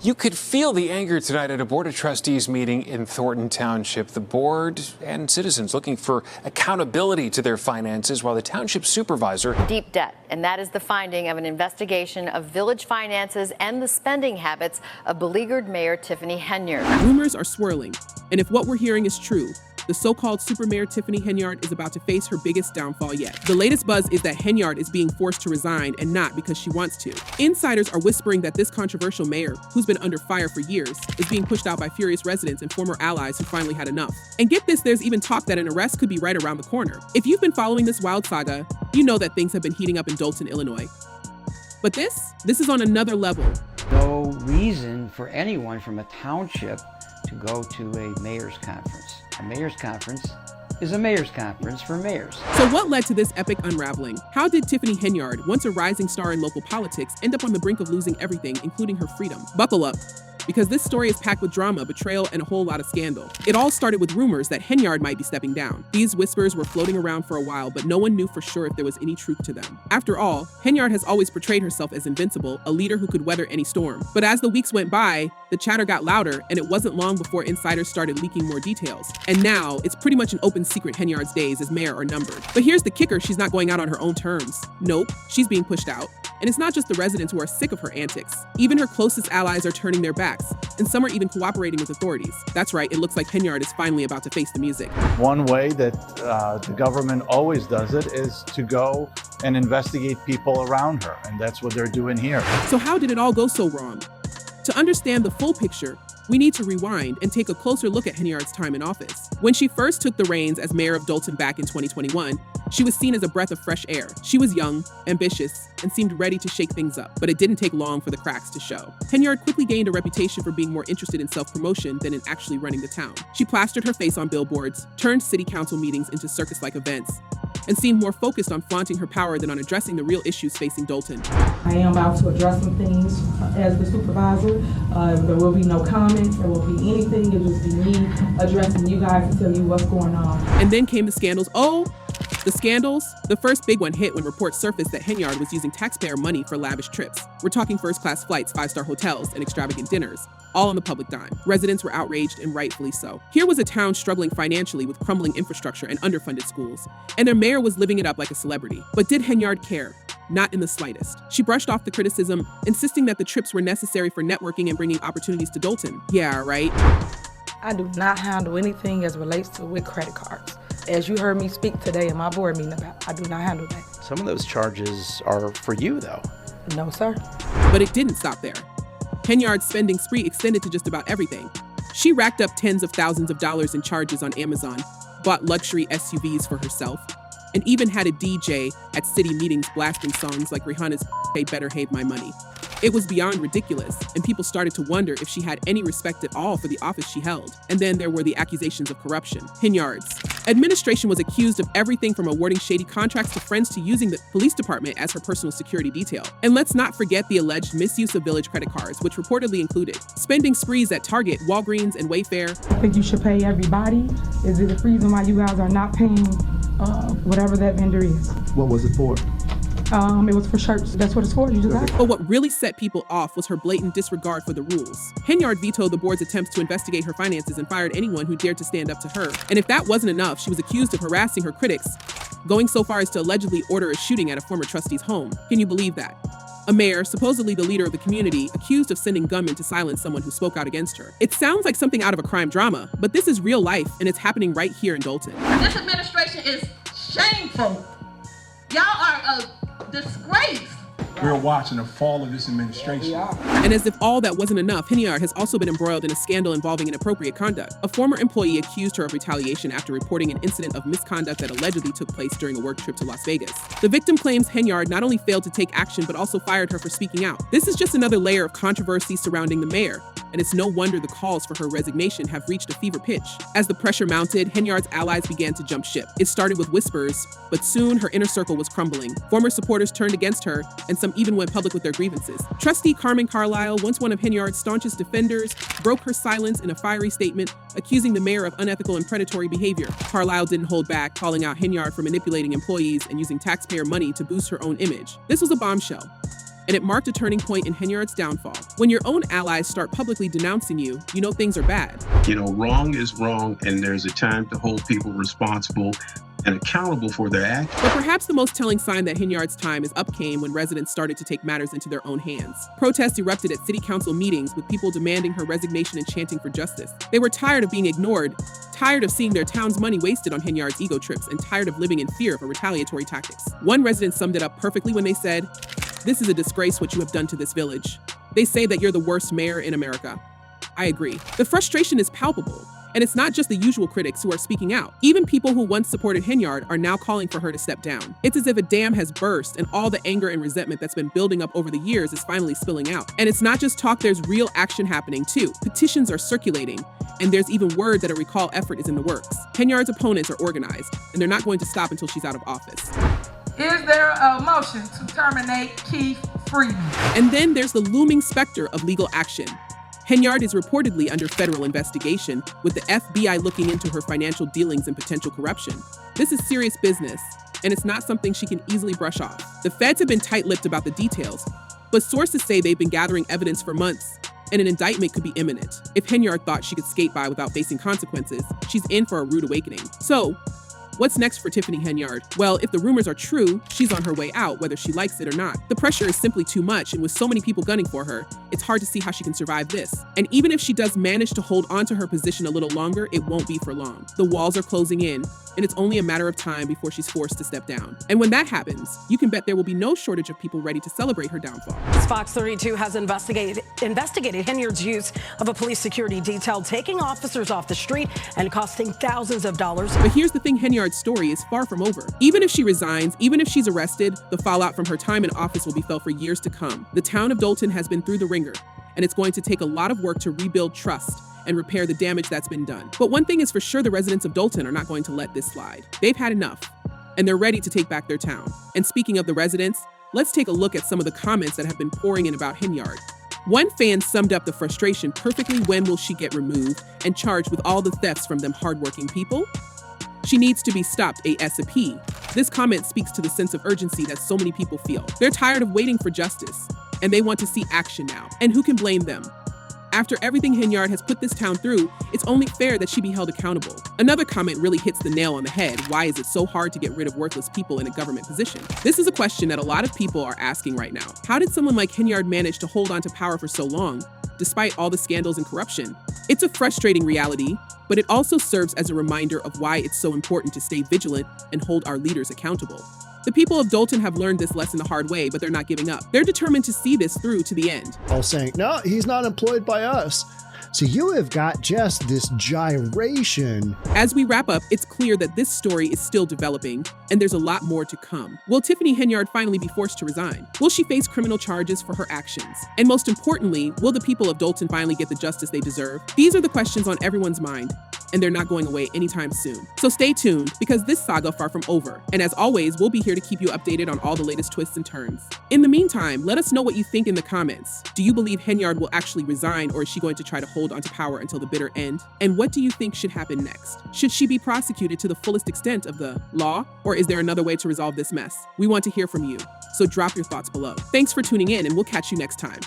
You could feel the anger tonight at a Board of Trustees meeting in Thornton Township. The board and citizens looking for accountability to their finances, while the township supervisor... Deep debt, and that is the finding of an investigation of village finances and the spending habits of beleaguered Mayor Tiffany Henyard. Rumors are swirling, and if what we're hearing is true, the so-called Super Mayor Tiffany Henyard is about to face her biggest downfall yet. The latest buzz is that Henyard is being forced to resign, and not because she wants to. Insiders are whispering that this controversial mayor, who's been under fire for years, is being pushed out by furious residents and former allies who finally had enough. And get this, there's even talk that an arrest could be right around the corner. If you've been following this wild saga, you know that things have been heating up in Dolton, Illinois. But this is on another level. No reason for anyone from a township to go to a mayor's conference. A mayor's conference is a mayor's conference for mayors. So what led to this epic unraveling? How did Tiffany Henyard, once a rising star in local politics, end up on the brink of losing everything, including her freedom? Buckle up, because this story is packed with drama, betrayal, and a whole lot of scandal. It all started with rumors that Henyard might be stepping down. These whispers were floating around for a while, but no one knew for sure if there was any truth to them. After all, Henyard has always portrayed herself as invincible, a leader who could weather any storm. But as the weeks went by, the chatter got louder, and it wasn't long before insiders started leaking more details. And now, it's pretty much an open secret Henyard's days as mayor are numbered. But here's the kicker, she's not going out on her own terms. Nope, she's being pushed out. And it's not just the residents who are sick of her antics. Even her closest allies are turning their backs, and some are even cooperating with authorities. That's right, it looks like Henyard is finally about to face the music. One way that the government always does it is to go and investigate people around her, and that's what they're doing here. So how did it all go so wrong? To understand the full picture, we need to rewind and take a closer look at Henyard's time in office. When she first took the reins as mayor of Dolton back in 2021, she was seen as a breath of fresh air. She was young, ambitious, and seemed ready to shake things up, but it didn't take long for the cracks to show. Henyard quickly gained a reputation for being more interested in self-promotion than in actually running the town. She plastered her face on billboards, turned city council meetings into circus-like events, and seemed more focused on flaunting her power than on addressing the real issues facing Dolton. I am about to address some things as the supervisor. There will be no comments, there won't be anything, it'll just be me addressing you guys to tell you what's going on. And then came the scandals. The scandals? The first big one hit when reports surfaced that Henyard was using taxpayer money for lavish trips. We're talking first-class flights, five-star hotels, and extravagant dinners, all on the public dime. Residents were outraged, and rightfully so. Here was a town struggling financially with crumbling infrastructure and underfunded schools, and their mayor was living it up like a celebrity. But did Henyard care? Not in the slightest. She brushed off the criticism, insisting that the trips were necessary for networking and bringing opportunities to Dolton. Yeah, right? I do not handle anything as relates to with credit cards. As you heard me speak today in my board meeting about, I do not handle that. Some of those charges are for you, though. No, sir. But it didn't stop there. Henyard's spending spree extended to just about everything. She racked up tens of thousands of dollars in charges on Amazon, bought luxury SUVs for herself, and even had a DJ at city meetings blasting songs like Rihanna's "Hey Better Have My Money." It was beyond ridiculous, and people started to wonder if she had any respect at all for the office she held. And then there were the accusations of corruption. Henyard's administration was accused of everything from awarding shady contracts to friends to using the police department as her personal security detail. And let's not forget the alleged misuse of village credit cards, which reportedly included spending sprees at Target, Walgreens, and Wayfair. I think you should pay everybody. Is it the reason why you guys are not paying whatever that vendor is? What was it for? It was for shirts. That's what it's for. You just got it. But what really set people off was her blatant disregard for the rules. Henyard vetoed the board's attempts to investigate her finances and fired anyone who dared to stand up to her. And if that wasn't enough, she was accused of harassing her critics, going so far as to allegedly order a shooting at a former trustee's home. Can you believe that? A mayor, supposedly the leader of the community, accused of sending gunmen to silence someone who spoke out against her. It sounds like something out of a crime drama, but this is real life, and it's happening right here in Dolton. This administration is shameful. Y'all are a disgrace. We're watching the fall of this administration. And as if all that wasn't enough, Henyard has also been embroiled in a scandal involving inappropriate conduct. A former employee accused her of retaliation after reporting an incident of misconduct that allegedly took place during a work trip to Las Vegas. The victim claims Henyard not only failed to take action, but also fired her for speaking out. This is just another layer of controversy surrounding the mayor, and it's no wonder the calls for her resignation have reached a fever pitch. As the pressure mounted, Henyard's allies began to jump ship. It started with whispers, but soon her inner circle was crumbling. Former supporters turned against her, and some even went public with their grievances. Trustee Carmen Carlisle, once one of Henyard's staunchest defenders, broke her silence in a fiery statement, accusing the mayor of unethical and predatory behavior. Carlisle didn't hold back, calling out Henyard for manipulating employees and using taxpayer money to boost her own image. This was a bombshell. and it marked a turning point in Henyard's downfall. When your own allies start publicly denouncing you, you know things are bad. You know, wrong is wrong, and there's a time to hold people responsible and accountable for their actions. But perhaps the most telling sign that Henyard's time is up came when residents started to take matters into their own hands. Protests erupted at city council meetings with people demanding her resignation and chanting for justice. They were tired of being ignored, tired of seeing their town's money wasted on Henyard's ego trips, and tired of living in fear of her retaliatory tactics. One resident summed it up perfectly when they said, "This is a disgrace what you have done to this village. They say that you're the worst mayor in America." I agree. The frustration is palpable. And it's not just the usual critics who are speaking out. Even people who once supported Henyard are now calling for her to step down. It's as if a dam has burst and all the anger and resentment that's been building up over the years is finally spilling out. And it's not just talk, there's real action happening too. Petitions are circulating, and there's even word that a recall effort is in the works. Henyard's opponents are organized, and they're not going to stop until she's out of office. Is there a motion to terminate Keith Freeman? And then there's the looming specter of legal action. Henyard is reportedly under federal investigation, with the FBI looking into her financial dealings and potential corruption. This is serious business, and it's not something she can easily brush off. The feds have been tight-lipped about the details, but sources say they've been gathering evidence for months, and an indictment could be imminent. If Henyard thought she could skate by without facing consequences, she's in for a rude awakening. So, what's next for Tiffany Henyard? Well, if the rumors are true, she's on her way out, whether she likes it or not. The pressure is simply too much, and with so many people gunning for her, it's hard to see how she can survive this. And even if she does manage to hold on to her position a little longer, it won't be for long. The walls are closing in, and it's only a matter of time before she's forced to step down. And when that happens, you can bet there will be no shortage of people ready to celebrate her downfall. Fox 32 has investigated Henyard's use of a police security detail, taking officers off the street and costing thousands of dollars. But here's the thing, Henyard's story is far from over. Even if she resigns, even if she's arrested, the fallout from her time in office will be felt for years to come. The town of Dolton has been through the ringer, and it's going to take a lot of work to rebuild trust and repair the damage that's been done. But one thing is for sure, the residents of Dolton are not going to let this slide. They've had enough, and they're ready to take back their town. And speaking of the residents, let's take a look at some of the comments that have been pouring in about Henyard. One fan summed up the frustration perfectly: when will she get removed and charged with all the thefts from them hardworking people? She needs to be stopped ASAP. This comment speaks to the sense of urgency that so many people feel. They're tired of waiting for justice, and they want to see action now. And who can blame them? After everything Henyard has put this town through, it's only fair that she be held accountable. Another comment really hits the nail on the head. Why is it so hard to get rid of worthless people in a government position? This is a question that a lot of people are asking right now. How did someone like Henyard manage to hold on to power for so long, despite all the scandals and corruption? It's a frustrating reality, but it also serves as a reminder of why it's so important to stay vigilant and hold our leaders accountable. The people of Dolton have learned this lesson the hard way, but they're not giving up. They're determined to see this through to the end. All saying, no, he's not employed by us. So you have got just this gyration. As we wrap up, it's clear that this story is still developing, and there's a lot more to come. Will Tiffany Henyard finally be forced to resign? Will she face criminal charges for her actions? And most importantly, will the people of Dolton finally get the justice they deserve? These are the questions on everyone's mind, and they're not going away anytime soon. So stay tuned, because this saga far from over. And as always, we'll be here to keep you updated on all the latest twists and turns. In the meantime, let us know what you think in the comments. Do you believe Henyard will actually resign, or is she going to try to hold onto power until the bitter end? And what do you think should happen next? Should she be prosecuted to the fullest extent of the law, or is there another way to resolve this mess? We want to hear from you, so drop your thoughts below. Thanks for tuning in, and we'll catch you next time.